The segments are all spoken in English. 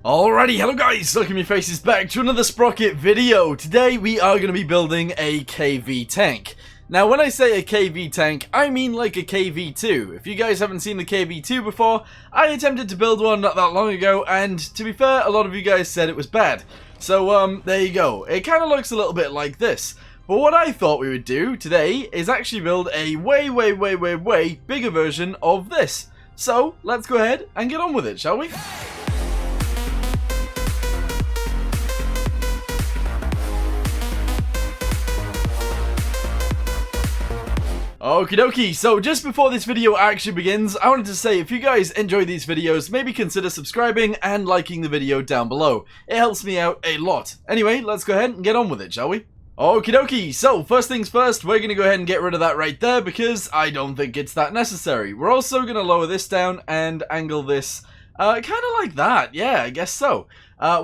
Alrighty, hello guys, welcome your faces back to another Sprocket video. Today we are going to be building a KV tank. Now when I say a KV tank, I mean like a KV2. If you guys haven't seen the KV2 before, I attempted to build one not that long ago, and to be fair, a lot of you guys said it was bad. So there you go, it kind of looks a little bit like this. But what I thought we would do today is actually build a way bigger version of this. So let's go ahead and get on with it, shall we? Okie dokie, so just before this video actually begins, I wanted to say if you guys enjoy these videos, maybe consider subscribing and liking the video down below. It helps me out a lot. Anyway, let's go ahead and get on with it, shall we? Okie dokie, so first things first, we're going to go ahead and get rid of that right there because I don't think it's that necessary. We're also going to lower this down and angle this kind of like that. Yeah, I guess so.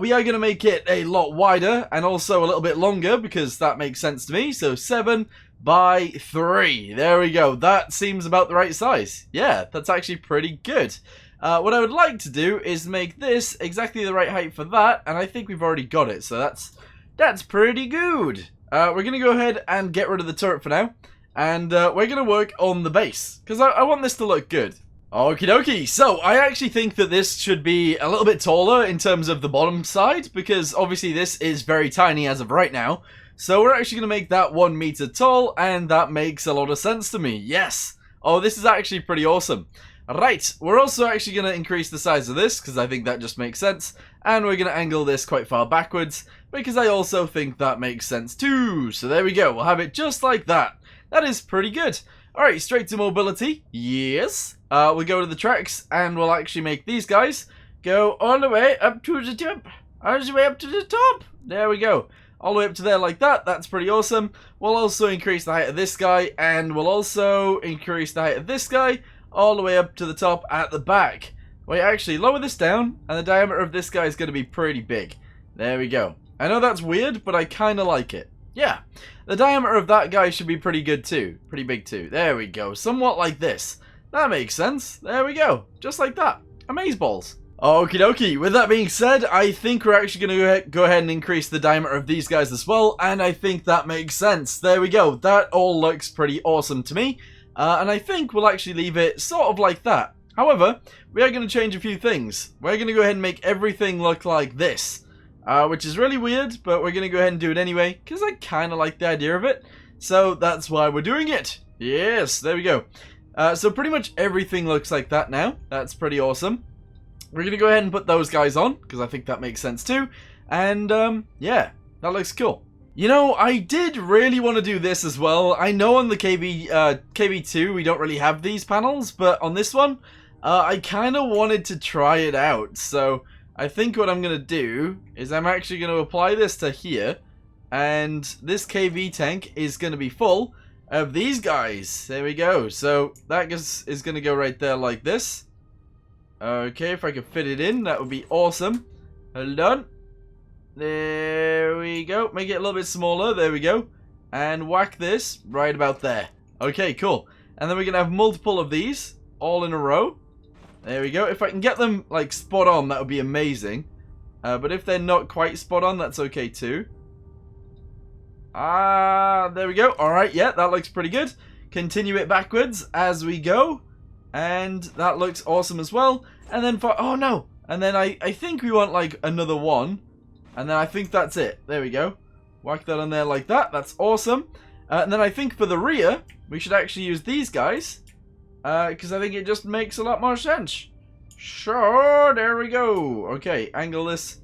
We are going to make it a lot wider and also a little bit longer because that makes sense to me. So 7 by 3. There we go. That seems about the right size. Yeah, that's actually pretty good. What I would like to do is make this exactly the right height for that, and I think we've already got it, so that's pretty good. We're going to go ahead and get rid of the turret for now, and we're going to work on the base, because I want this to look good. Okie dokie, so I actually think that this should be a little bit taller in terms of the bottom side, because obviously this is very tiny as of right now. So we're actually going to make that 1 meter tall, and that makes a lot of sense to me. Yes! Oh, this is actually pretty awesome. Right, we're also actually going to increase the size of this, because I think that just makes sense. And we're going to angle this quite far backwards, because I also think that makes sense too. So there we go, we'll have it just like that. That is pretty good. Alright, straight to mobility. Yes. We'll go to the tracks, and we'll actually make these guys go all the way up to the top. All the way up to the top. There we go. All the way up to there like that. That's pretty awesome. We'll also increase the height of this guy, and we'll also increase the height of this guy all the way up to the top at the back. Wait, actually, lower this down, and the diameter of this guy is going to be pretty big. There we go. I know that's weird, but I kind of like it. Yeah, the diameter of that guy should be pretty good too. Pretty big too. There we go. Somewhat like this. That makes sense. There we go. Just like that. Amazeballs. Okie dokie, with that being said, I think we're actually going to go ahead and increase the diameter of these guys as well, and I think that makes sense. There we go, that all looks pretty awesome to me, and I think we'll actually leave it sort of like that. However, we are going to change a few things. We're going to go ahead and make everything look like this, which is really weird, but we're going to go ahead and do it anyway, because I kind of like the idea of it, so that's why we're doing it. Yes, there we go. So pretty much everything looks like that now. That's pretty awesome. We're going to go ahead and put those guys on, because I think that makes sense too. And, yeah, that looks cool. You know, I did really want to do this as well. I know on the KV2 we don't really have these panels, but on this one, I kind of wanted to try it out. So, I think what I'm going to do is I'm actually going to apply this to here. And this KV tank is going to be full of these guys. There we go. So, that is going to go right there like this. Okay, if I could fit it in, that would be awesome. Hold on. There we go. Make it a little bit smaller. There we go. And whack this right about there. Okay, cool. And then we're going to have multiple of these all in a row. There we go. If I can get them, like, spot on, that would be amazing. But if they're not quite spot on, that's okay too. There we go. Alright, yeah, that looks pretty good. Continue it backwards as we go. And that looks awesome as well. And then for, oh no, and then I think we want like another one, and then I think that's it. There we go, whack that on there like that. That's awesome. And then I think for the rear we should actually use these guys, because I think it just makes a lot more sense. Sure, there we go. Okay, angle this.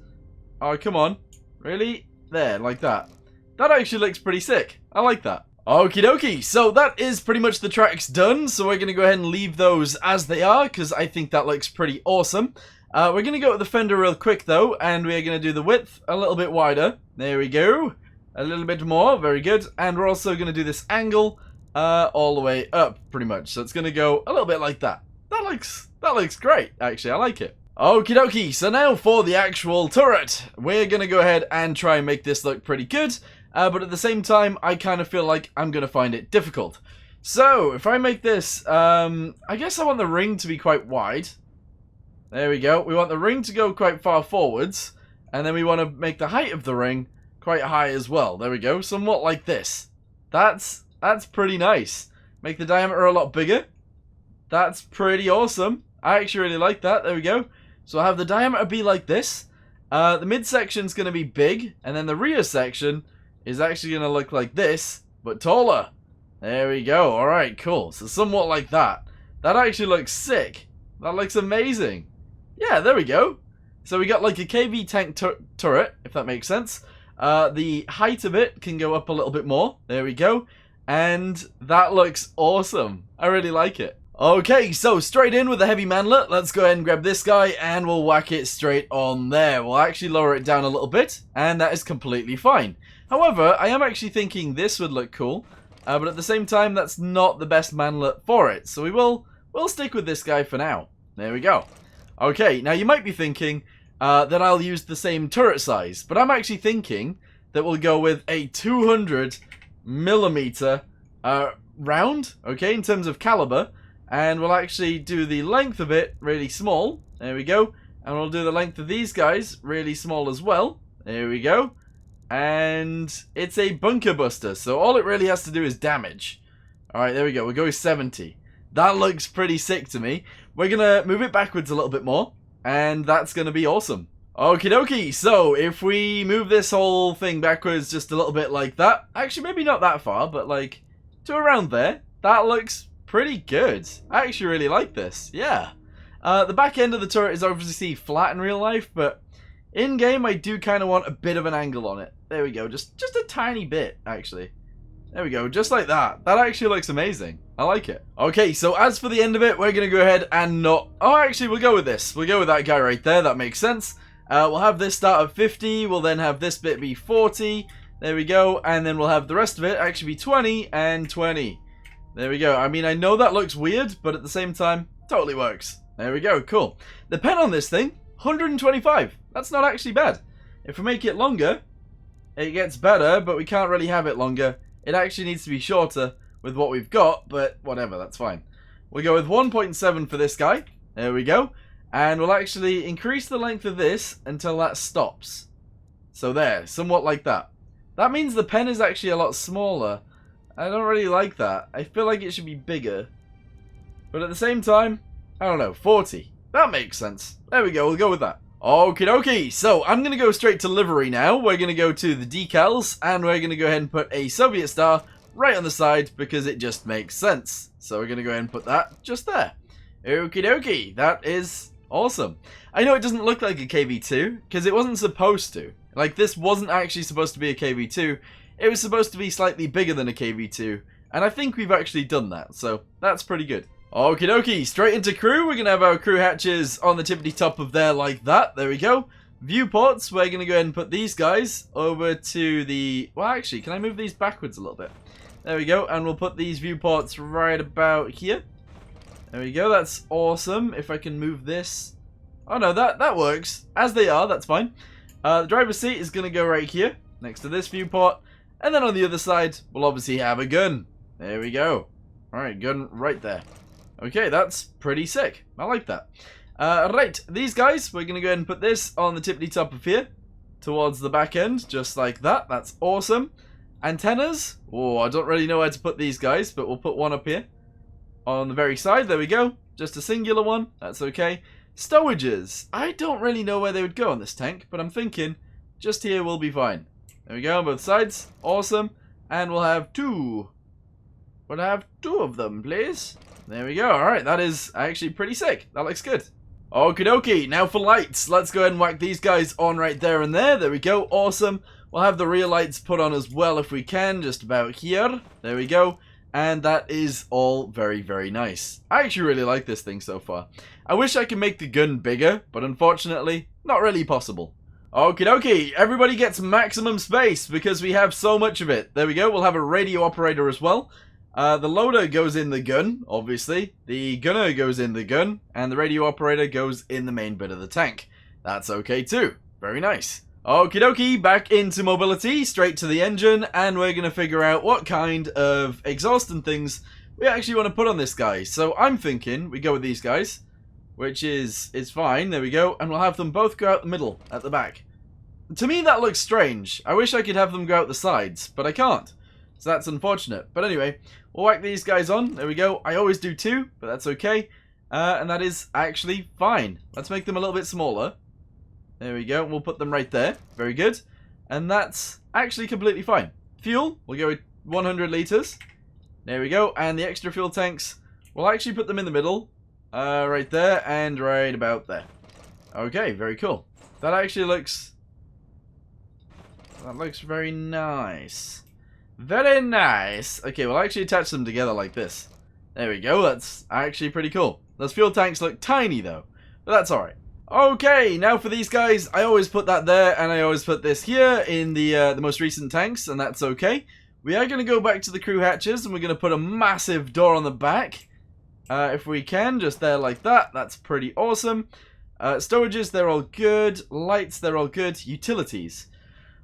Oh, come on, really? There, like that. That actually looks pretty sick. I like that. Okie dokie, so that is pretty much the tracks done, so we're going to go ahead and leave those as they are, because I think that looks pretty awesome. We're going to go with the fender real quick though, and we're going to do the width a little bit wider. There we go. A little bit more, very good. And we're also going to do this angle all the way up, pretty much. So it's going to go a little bit like that. That looks great, actually, I like it. Okie dokie, so now for the actual turret. We're going to go ahead and try and make this look pretty good. But at the same time, I kind of feel like I'm going to find it difficult. So, if I make this, I guess I want the ring to be quite wide. There we go. We want the ring to go quite far forwards. And then we want to make the height of the ring quite high as well. There we go. Somewhat like this. That's pretty nice. Make the diameter a lot bigger. That's pretty awesome. I actually really like that. There we go. So I'll have the diameter be like this. The midsection's going to be big. And then the rear section is actually going to look like this, but taller. There we go. Alright, cool. So somewhat like that. That actually looks sick. That looks amazing. Yeah, there we go. So we got like a KV tank turret, if that makes sense. The height of it can go up a little bit more. There we go. And that looks awesome. I really like it. Okay, so straight in with the heavy manlet. Let's go ahead and grab this guy and we'll whack it straight on there. We'll actually lower it down a little bit and that is completely fine. However, I am actually thinking this would look cool. But at the same time, that's not the best manlet for it. So we'll stick with this guy for now. There we go. Okay, now you might be thinking that I'll use the same turret size. But I'm actually thinking that we'll go with a 200mm round, okay, in terms of caliber. And we'll actually do the length of it really small. There we go. And we'll do the length of these guys really small as well. There we go. And it's a bunker buster. So all it really has to do is damage. Alright, there we go. We'll go with 70. That looks pretty sick to me. We're going to move it backwards a little bit more. And that's going to be awesome. Okie dokie. So if we move this whole thing backwards just a little bit like that. Actually, maybe not that far, but like to around there. That looks pretty good. I actually really like this. Yeah. The back end of the turret is obviously flat in real life, but in game I do kind of want a bit of an angle on it. There we go. Just a tiny bit, actually. There we go. Just like that. That actually looks amazing. I like it. Okay, so as for the end of it, we're going to go ahead and not... Oh, actually, we'll go with this. We'll go with that guy right there. That makes sense. We'll have this start at 50. We'll then have this bit be 40. There we go. And then we'll have the rest of it actually be 20 and 20. There we go. I mean, I know that looks weird, but at the same time, totally works. There we go. Cool. The pen on this thing, 125. That's not actually bad. If we make it longer, it gets better, but we can't really have it longer. It actually needs to be shorter with what we've got, but whatever, that's fine. We'll go with 1.7 for this guy. There we go. And we'll actually increase the length of this until that stops. So there, somewhat like that. That means the pen is actually a lot smaller. I don't really like that. I feel like it should be bigger. But at the same time, I don't know, 40. That makes sense. There we go, we'll go with that. Okie dokie, so I'm going to go straight to livery now. We're going to go to the decals, and we're going to go ahead and put a Soviet star right on the side because it just makes sense. So we're going to go ahead and put that just there. Okie dokie, that is awesome. I know it doesn't look like a KV2 because it wasn't supposed to. Like, this wasn't actually supposed to be a KV2. It was supposed to be slightly bigger than a KV2, and I think we've actually done that, so that's pretty good. Okie dokie, straight into crew. We're going to have our crew hatches on the tippity top of there like that. There we go. Viewports, we're going to go ahead and put these guys over to the... Well, actually, can I move these backwards a little bit? There we go, and we'll put these viewports right about here. There we go, that's awesome. If I can move this... Oh no, that works. As they are, that's fine. The driver's seat is going to go right here, next to this viewport. And then on the other side, we'll obviously have a gun. There we go. Alright, gun right there. Okay, that's pretty sick. I like that. Right, these guys, we're going to go ahead and put this on the tippity top of here. Towards the back end, just like that. That's awesome. Antennas. Oh, I don't really know where to put these guys, but we'll put one up here. On the very side, there we go. Just a singular one. That's okay. Stowages. I don't really know where they would go on this tank, but I'm thinking just here will be fine. There we go on both sides. Awesome. And we'll have two. We'll have two of them, please. There we go. Alright, that is actually pretty sick. That looks good. Okie dokie. Now for lights. Let's go ahead and whack these guys on right there and there. There we go. Awesome. We'll have the rear lights put on as well if we can. Just about here. There we go. And that is all very, very nice. I actually really like this thing so far. I wish I could make the gun bigger, but unfortunately, not really possible. Okie dokie, everybody gets maximum space because we have so much of it. There we go, we'll have a radio operator as well. The loader goes in the gun, obviously. The gunner goes in the gun, and the radio operator goes in the main bit of the tank. That's okay too. Very nice. Okie dokie, back into mobility, straight to the engine, and we're going to figure out what kind of exhaust and things we actually want to put on this guy. So I'm thinking we go with these guys. which is fine. There we go. And we'll have them both go out the middle at the back. To me, that looks strange. I wish I could have them go out the sides, but I can't. So that's unfortunate. But anyway, we'll whack these guys on. There we go. I always do 2, but that's okay. And that is actually fine. Let's make them a little bit smaller. There we go. We'll put them right there. Very good. And that's actually completely fine. Fuel, we'll go with 100 liters. There we go. And the extra fuel tanks, we'll actually put them in the middle. Right there and right about there. Okay, very cool. That actually looks... That looks very nice. Very nice. Okay, we'll actually attach them together like this. There we go. That's actually pretty cool. Those fuel tanks look tiny though, but that's alright. Okay, now for these guys, I always put that there, and I always put this here in the most recent tanks, and that's okay. We are going to go back to the crew hatches, and we're going to put a massive door on the back. If we can, just there like that. That's pretty awesome. Storages, they're all good. Lights, they're all good. Utilities.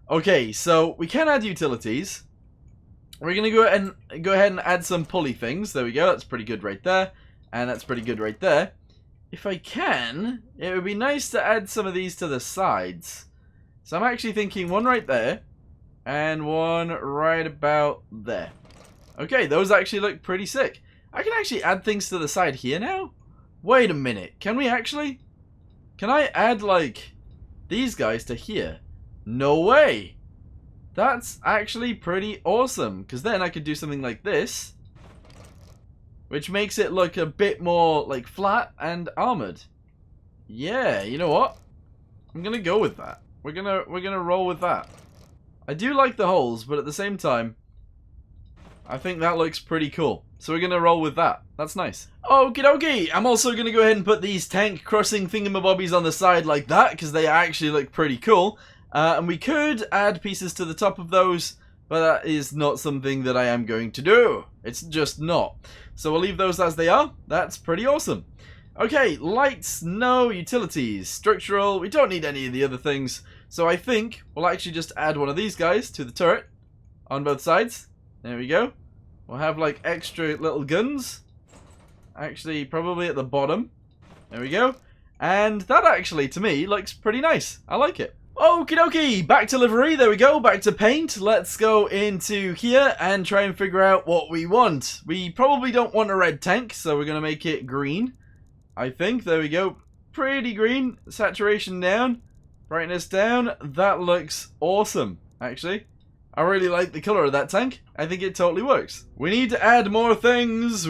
Okay, so we can add utilities. We're going to go ahead and add some pulley things. There we go. That's pretty good right there. And that's pretty good right there. If I can, it would be nice to add some of these to the sides. So I'm actually thinking one right there. And one right about there. Okay, those actually look pretty sick. I can actually add things to the side here now? Wait a minute. Can we actually? Can I add, like, these guys to here? No way. That's actually pretty awesome. Because then I could do something like this. Which makes it look a bit more, like, flat and armored. Yeah, you know what? I'm going to go with that. We're gonna roll with that. I do like the holes, but at the same time, I think that looks pretty cool. So we're going to roll with that. That's nice. Okie dokie. I'm also going to go ahead and put these tank crossing thingamabobbies on the side like that, because they actually look pretty cool. And we could add pieces to the top of those, but that is not something that I am going to do. It's just not. So we'll leave those as they are. That's pretty awesome. Okay, lights, no. Utilities, structural. We don't need any of the other things. So I think we'll actually just add one of these guys to the turret on both sides. There we go. We'll have like extra little guns. Actually, probably at the bottom. There we go. And that actually, to me, looks pretty nice. I like it. Okie dokie, back to livery, there we go, back to paint. Let's go into here and try and figure out what we want. We probably don't want a red tank, so we're going to make it green. I think, there we go, pretty green, saturation down, brightness down. That looks awesome, actually. I really like the colour of that tank. I think it totally works. We need to add more things,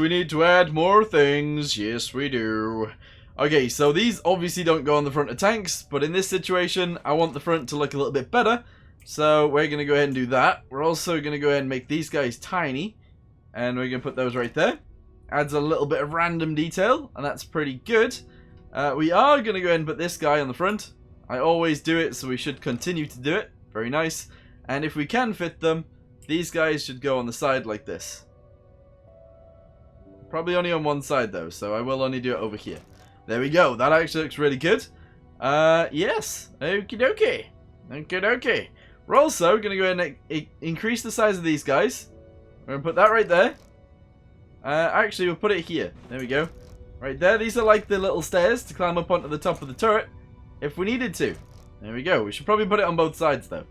yes we do. Okay, so these obviously don't go on the front of tanks, but in this situation, I want the front to look a little bit better. So we're going to go ahead and do that. We're also going to go ahead and make these guys tiny. And we're going to put those right there. Adds a little bit of random detail, and that's pretty good. We are going to go ahead and put this guy on the front. I always do it, so we should continue to do it. Very nice. And if we can fit them, these guys should go on the side like this. Probably only on one side though, so I will only do it over here. There we go. That actually looks really good. Yes. Okie dokie. Okie dokie. We're also going to go ahead and increase the size of these guys. We're going to put that right there. Actually, we'll put it here. There we go. Right there. These are like the little stairs to climb up onto the top of the turret. If we needed to. There we go. We should probably put it on both sides though.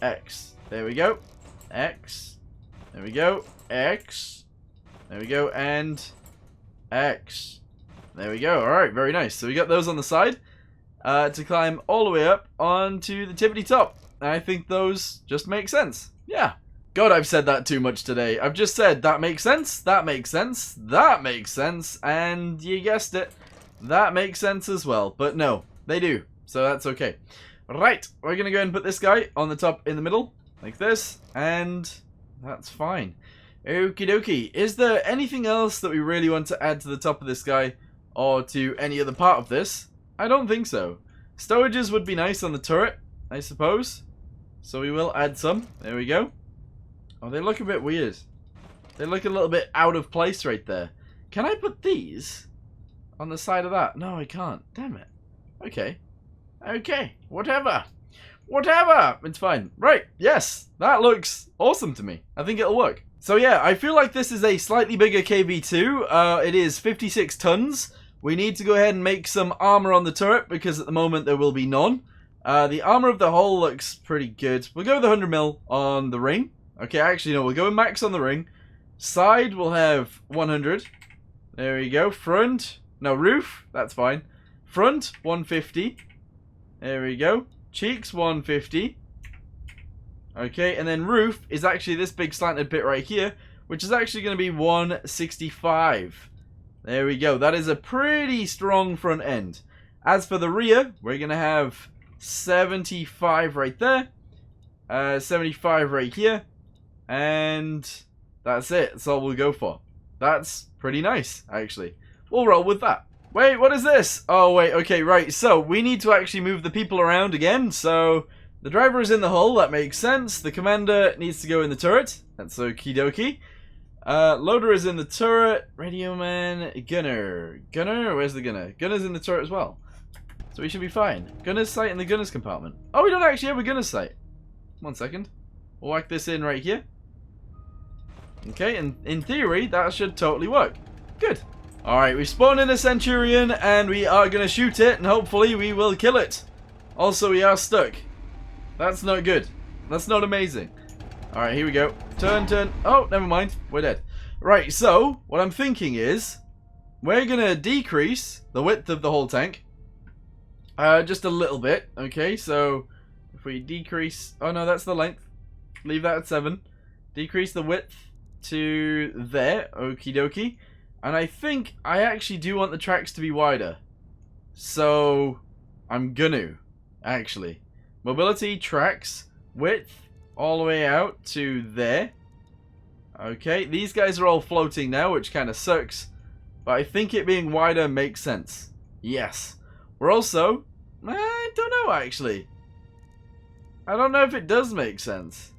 X. There we go. X. There we go. X. There we go. And X. There we go. Alright, very nice. So we got those on the side to climb all the way up onto the tippity top. And I think those just make sense. Yeah. God, I've said that too much today. I've just said that makes sense, that makes sense, that makes sense, and you guessed it, that makes sense as well. But no, they do. So that's okay. Right, we're going to go ahead and put this guy on the top in the middle, like this, and that's fine. Okie dokie. Is there anything else that we really want to add to the top of this guy? Or to any other part of this? I don't think so. Storages would be nice on the turret, I suppose. So we will add some. There we go. Oh, they look a bit weird. They look a little bit out of place right there. Can I put these on the side of that? No, I can't. Damn it. Okay. Okay. Whatever. Whatever. It's fine. Right. Yes. That looks awesome to me. I think it'll work. So yeah, I feel like this is a slightly bigger KV2. It is 56 tons. we need to go ahead and make some armor on the turret, because at the moment there will be none. The armor of the hull looks pretty good. We'll go with 100 mil on the ring. Okay, actually, no, we'll go with max on the ring. Side, we'll have 100. There we go. Front, no, roof, that's fine. Front, 150. There we go. Cheeks, 150. Okay, and then roof is actually this big slanted bit right here, which is actually going to be 165. There we go. That is a pretty strong front end. As for the rear, we're going to have 75 right there. 75 right here. And that's it. That's all we'll go for. That's pretty nice, actually. We'll roll with that. Wait, what is this? Oh, wait, okay, right. So, we need to actually move the people around again. So, the driver is in the hull. That makes sense. The commander needs to go in the turret. That's okie dokie. Loader is in the turret. Radio man. Gunner. Gunner? Where's the gunner? Gunner's in the turret as well. So, we should be fine. Gunner's sight in the gunner's compartment. Oh, we don't actually have a gunner's sight. 1 second. We'll whack this in right here. Okay, and in theory, that should totally work. Good. Alright, we spawned in a Centurion, and we are going to shoot it, and hopefully we will kill it. Also, we are stuck. That's not good. That's not amazing. Alright, here we go. Turn, turn. Oh, never mind. We're dead. Right, so, what I'm thinking is, we're going to decrease the width of the whole tank. Just a little bit. Okay, so, if we decrease... Oh, no, that's the length. Leave that at 7. Decrease the width to there. Okie dokie. And I think I actually do want the tracks to be wider. So, I'm gonna, actually. Mobility, tracks, width, all the way out to there. Okay, these guys are all floating now, which kind of sucks. But I think it being wider makes sense. Yes. We're also... I don't know, actually. I don't know if it does make sense.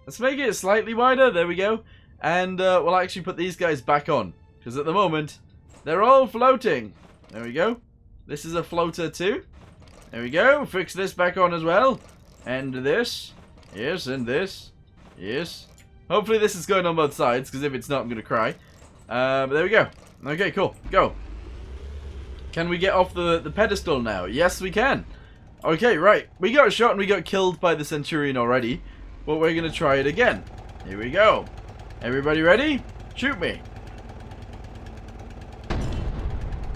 Let's make it slightly wider. There we go. And we'll actually put these guys back on. Because at the moment, they're all floating. There we go. This is a floater too. There we go. Fix this back on as well. And this. Yes, and this. Yes. Hopefully this is going on both sides. Because if it's not, I'm going to cry. But there we go. Okay, cool. Go. Can we get off the pedestal now? Yes, we can. Okay, right. We got shot and we got killed by the Centurion already. But we're going to try it again. Here we go. Everybody ready? Shoot me.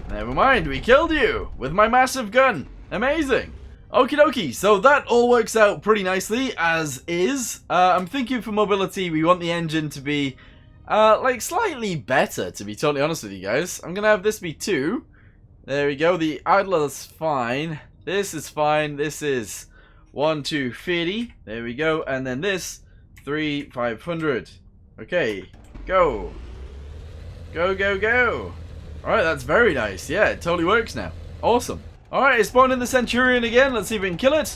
Never mind, we killed you with my massive gun. Amazing. Okie dokie, so that all works out pretty nicely as is. I'm thinking for mobility, we want the engine to be like slightly better, to be totally honest with you guys. I'm going to have this be 2. There we go, the idler is fine. This is fine. This is 1, 2, 50. There we go, and then this 3, 500. Okay, go. Go, go, go. Alright, that's very nice. Yeah, it totally works now. Awesome. Alright, it spawned in the Centurion again. Let's see if we can kill it.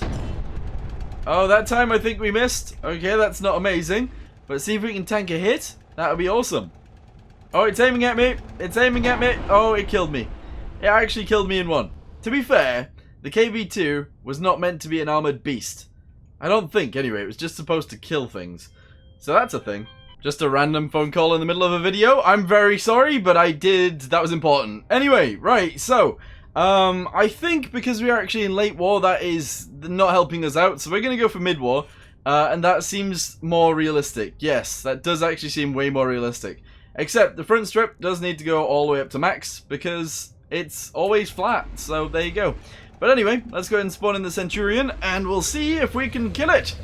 Oh, that time I think we missed. Okay, that's not amazing. But see if we can tank a hit. That would be awesome. Oh, it's aiming at me. It's aiming at me. Oh, it killed me. It actually killed me in one. To be fair, the KV-2 was not meant to be an armored beast. I don't think, anyway. It was just supposed to kill things. So that's a thing. Just a random phone call in the middle of a video. I'm very sorry, but I did. That was important. Anyway, right, so, I think because we are actually in late war, that is not helping us out. So we're going to go for mid-war, and that seems more realistic. Yes, that does actually seem way more realistic. Except the front strip does need to go all the way up to max, because it's always flat. So there you go. But anyway, let's go ahead and spawn in the Centurion, and we'll see if we can kill it.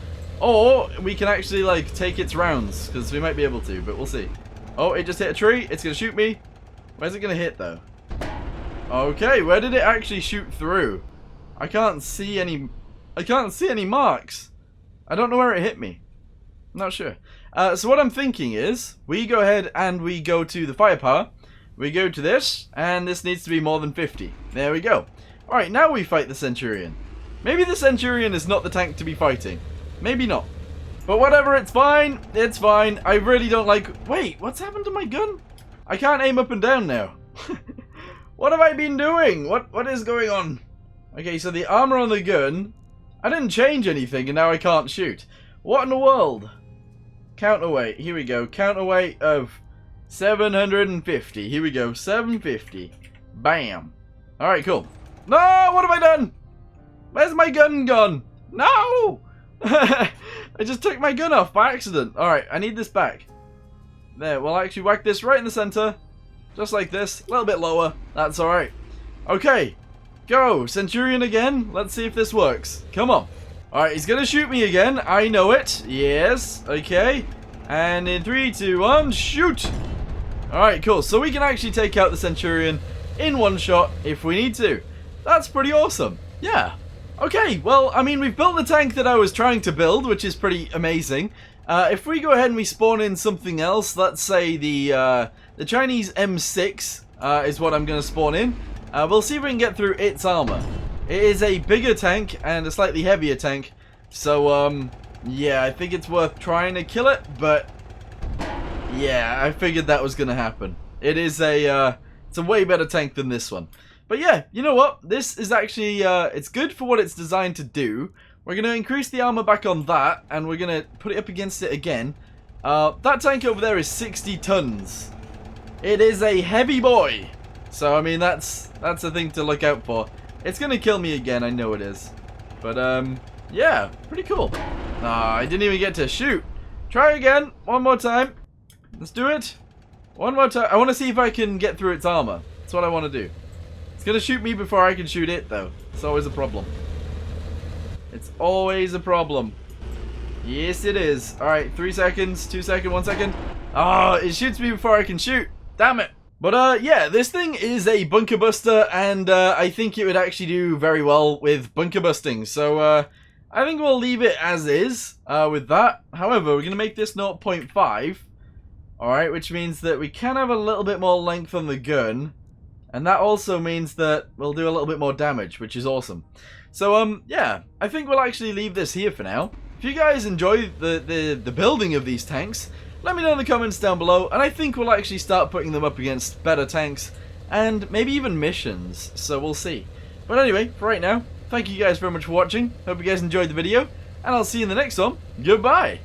Or we can actually, like, take its rounds, because we might be able to, but we'll see. Oh, it just hit a tree. It's going to shoot me. Where's it going to hit, though? Okay, where did it actually shoot through? I can't see any marks. I don't know where it hit me. I'm not sure. So what I'm thinking is, we go ahead and we go to the firepower. We go to this, and this needs to be more than 50. There we go. Alright, now we fight the Centurion. Maybe the Centurion is not the tank to be fighting. Maybe not. But whatever, it's fine. It's fine. I really don't like... Wait, what's happened to my gun? I can't aim up and down now. What have I been doing? What is going on? Okay, so the armor on the gun... I didn't change anything and now I can't shoot. What in the world? Counterweight. Here we go. Counterweight of 750. Here we go. 750. Bam. Alright, cool. No, what have I done? Where's my gun gone? No! I just took my gun off by accident. Alright, I need this back. There, we'll actually whack this right in the center. Just like this. A little bit lower. That's alright. Okay. Go. Centurion again. Let's see if this works. Come on. Alright, he's gonna shoot me again. I know it. Yes. Okay. And in 3, 2, 1, shoot! Alright, cool. So we can actually take out the Centurion in one shot if we need to. That's pretty awesome. Yeah. Okay, well, I mean, we've built the tank that I was trying to build, which is pretty amazing. If we go ahead and we spawn in something else, let's say the Chinese M6 is what I'm going to spawn in. We'll see if we can get through its armor. It is a bigger tank and a slightly heavier tank. So, yeah, I think it's worth trying to kill it, but yeah, I figured that was going to happen. It is it's a way better tank than this one. But yeah, you know what? This is actually, it's good for what it's designed to do. We're going to increase the armor back on that, and we're going to put it up against it again. That tank over there is 60 tons. It is a heavy boy. So, I mean, that's a thing to look out for. It's going to kill me again, I know it is. But, yeah, pretty cool. Ah, I didn't even get to shoot. Try again, one more time. Let's do it. One more time. I want to see if I can get through its armor. That's what I want to do. It's going to shoot me before I can shoot it, though. It's always a problem. It's always a problem. Yes, it is. Alright, 3 seconds, 2 seconds, 1 second. Oh, it shoots me before I can shoot. Damn it. But, yeah, this thing is a bunker buster, and I think it would actually do very well with bunker busting. So, I think we'll leave it as is with that. However, we're going to make this 0.5. Alright, which means that we can have a little bit more length on the gun. And that also means that we'll do a little bit more damage, which is awesome. So, yeah, I think we'll actually leave this here for now. If you guys enjoy the building of these tanks, let me know in the comments down below, and I think we'll actually start putting them up against better tanks, and maybe even missions, so we'll see. But anyway, for right now, thank you guys very much for watching, hope you guys enjoyed the video, and I'll see you in the next one. Goodbye!